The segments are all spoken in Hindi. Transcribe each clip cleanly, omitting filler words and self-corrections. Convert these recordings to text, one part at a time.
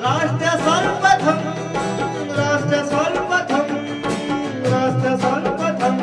राष्ट्र सर्वप्रथम, राष्ट्र सर्वप्रथम, राष्ट्र सर्वप्रथम,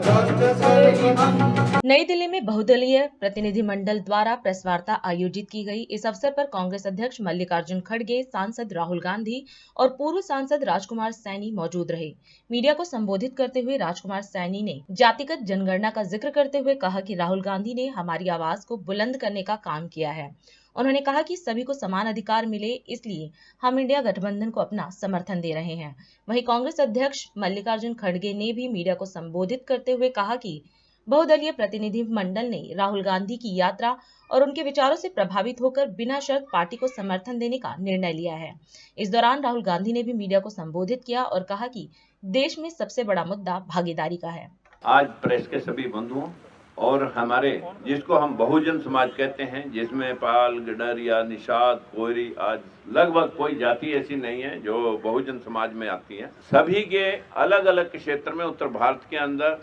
राष्ट्र सर्वप्रथम। नई दिल्ली में बहुदलीय प्रतिनिधिमंडल द्वारा प्रेस वार्ता आयोजित की गई। इस अवसर पर कांग्रेस अध्यक्ष मल्लिकार्जुन खड़गे, सांसद राहुल गांधी और पूर्व सांसद राजकुमार सैनी मौजूद रहे। मीडिया को संबोधित करते हुए राजकुमार सैनी ने जातिगत जनगणना का जिक्र करते हुए कहा कि राहुल गांधी ने हमारी आवाज को बुलंद करने का काम किया है। उन्होंने कहा कि सभी को समान अधिकार मिले, इसलिए हम इंडिया गठबंधन को अपना समर्थन दे रहे हैं। वहीं कांग्रेस अध्यक्ष मल्लिकार्जुन खड़गे ने भी मीडिया को संबोधित करते हुए कहा कि बहुदलीय प्रतिनिधि मंडल ने राहुल गांधी की यात्रा और उनके विचारों से प्रभावित होकर बिना शर्त पार्टी को समर्थन देने का निर्णय लिया है। इस दौरान राहुल गांधी ने भी मीडिया को संबोधित किया और कहा कि देश में सबसे बड़ा मुद्दा भागीदारी का है। आज प्रेस के सभी बंधुओं और हमारे जिसको हम बहुजन समाज कहते हैं, जिसमें पाल, गडरिया, निषाद, कोयरी, आज लगभग कोई जाति ऐसी नहीं है जो बहुजन समाज में आती है। सभी के अलग अलग क्षेत्र में उत्तर भारत के अंदर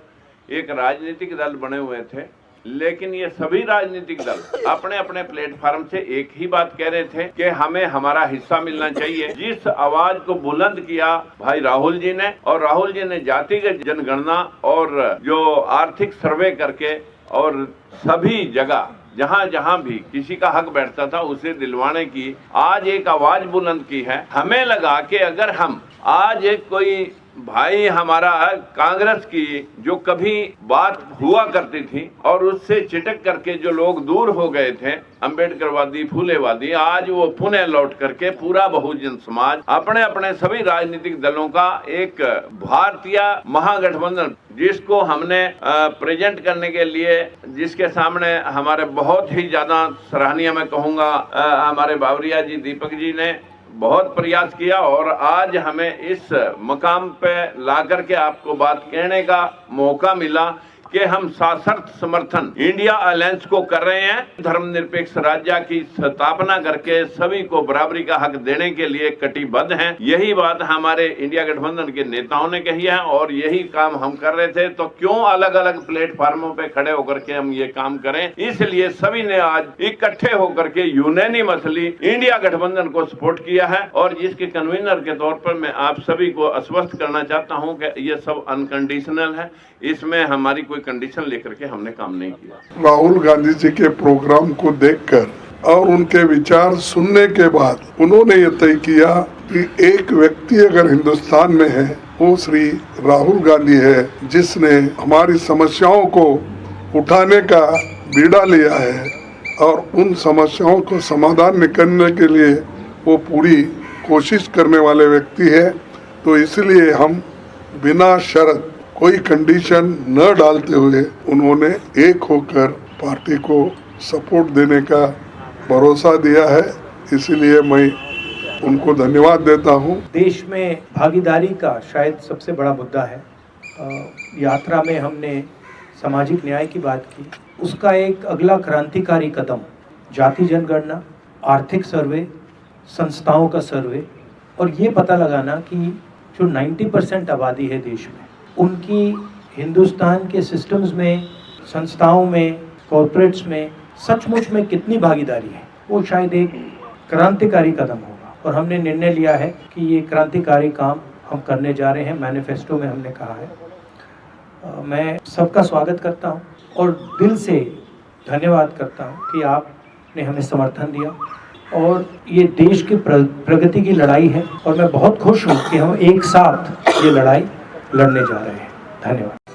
एक राजनीतिक दल बने हुए थे, लेकिन ये सभी राजनीतिक दल अपने अपने प्लेटफार्म से एक ही बात कह रहे थे कि हमें हमारा हिस्सा मिलना चाहिए। जिस आवाज को बुलंद किया भाई राहुल जी ने, और राहुल जी ने जातिगत जनगणना और जो आर्थिक सर्वे करके और सभी जगह जहाँ जहाँ भी किसी का हक बैठता था उसे दिलवाने की आज एक आवाज बुलंद की है। हमें लगा कि अगर हम आज एक कोई भाई हमारा कांग्रेस की जो कभी बात हुआ करती थी और उससे चिटक करके जो लोग दूर हो गए थे, अंबेडकरवादी, फूलेवादी, आज वो पुनः लौट करके पूरा बहुजन समाज अपने अपने सभी राजनीतिक दलों का एक भारतीय महागठबंधन जिसको हमने प्रेजेंट करने के लिए, जिसके सामने हमारे बहुत ही ज्यादा सराहनीय मैं कहूँगा हमारे बावरिया जी, दीपक जी ने बहुत प्रयास किया और आज हमें इस मकाम पे लाकर के आपको बात कहने का मौका मिला कि हम सशर्त समर्थन इंडिया अलायंस को कर रहे हैं। धर्मनिरपेक्ष राज्य की स्थापना करके सभी को बराबरी का हक देने के लिए कटिबद्ध हैं। यही बात हमारे इंडिया गठबंधन के नेताओं ने कही है और यही काम हम कर रहे थे। तो क्यों अलग अलग प्लेटफार्मों पे खड़े होकर के हम ये काम करें, इसलिए सभी ने आज इकट्ठे होकर के यूनानिमसली इंडिया गठबंधन को सपोर्ट किया है। और जिसके कन्वीनर के तौर पर मैं आप सभी को आश्वस्त करना चाहता हूँ कि ये सब अनकंडीशनल है, इसमें हमारी कोई कंडीशन लेकर के हमने काम नहीं किया। राहुल गांधी जी के प्रोग्राम को देखकर और उनके विचार सुनने के बाद उन्होंने ये तय किया कि एक व्यक्ति अगर हिंदुस्तान में है वो श्री राहुल गांधी है, जिसने हमारी समस्याओं को उठाने का बीड़ा लिया है और उन समस्याओं को समाधान निकालने के लिए वो पूरी कोशिश करने वाले व्यक्ति है। तो इसलिए हम बिना शर्त कोई कंडीशन न डालते हुए उन्होंने एक होकर पार्टी को सपोर्ट देने का भरोसा दिया है। इसलिए मैं उनको धन्यवाद देता हूं। देश में भागीदारी का शायद सबसे बड़ा मुद्दा है। यात्रा में हमने सामाजिक न्याय की बात की, उसका एक अगला क्रांतिकारी कदम जाति जनगणना, आर्थिक सर्वे, संस्थाओं का सर्वे और ये पता लगाना कि जो 90% आबादी है देश में, उनकी हिंदुस्तान के सिस्टम्स में, संस्थाओं में, कॉर्पोरेट्स में सचमुच में कितनी भागीदारी है, वो शायद एक क्रांतिकारी कदम होगा। और हमने निर्णय लिया है कि ये क्रांतिकारी काम हम करने जा रहे हैं। मैनिफेस्टो में हमने कहा है। मैं सबका स्वागत करता हूँ और दिल से धन्यवाद करता हूँ कि आपने हमें समर्थन दिया और ये देश की प्रगति की लड़ाई है और मैं बहुत खुश हूँ कि हम एक साथ ये लड़ाई लड़ने जा रहे हैं। धन्यवाद।